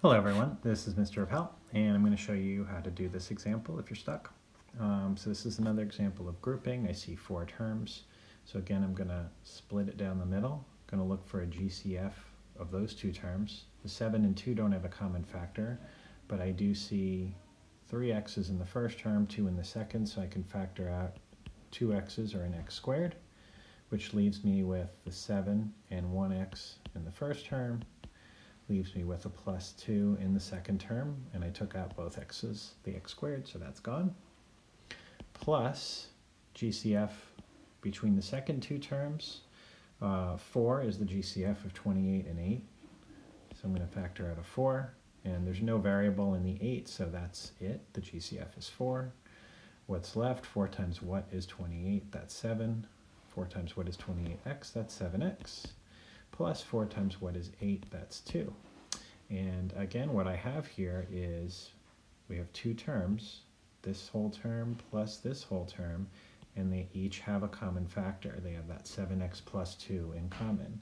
Hello everyone, this is Mr. Appel, and I'm going to show you how to do this example if you're stuck. So this is another example of grouping. I see four terms. So again, I'm going to split it down the middle. I'm going to look for a GCF of those two terms. The 7 and 2 don't have a common factor, but I do see 3 x's in the first term, 2 in the second, so I can factor out 2 x's or an x squared, which leaves me with the 7 and 1x in the first term, leaves me with a plus 2 in the second term, and I took out both x's, the x squared, so that's gone. Plus GCF between the second two terms. 4 is the GCF of 28 and 8, so I'm going to factor out a 4, and there's no variable in the 8, so that's it. The GCF is 4. What's left? 4 times what is 28? That's 7. 4 times what is 28x? That's 7x. Plus 4 times what is 8? That's 2. And again, what I have here is we have two terms, this whole term plus this whole term, and they each have a common factor. They have that 7x plus 2 in common.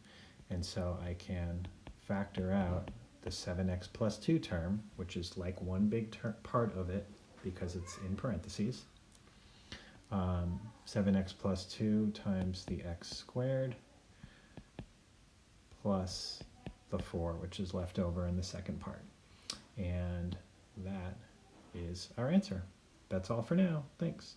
And so I can factor out the 7x plus 2 term, which is like one big part of it because it's in parentheses. 7x plus 2 times the x squared plus the 4, which is left over in the second part. And that is our answer. That's all for now. Thanks.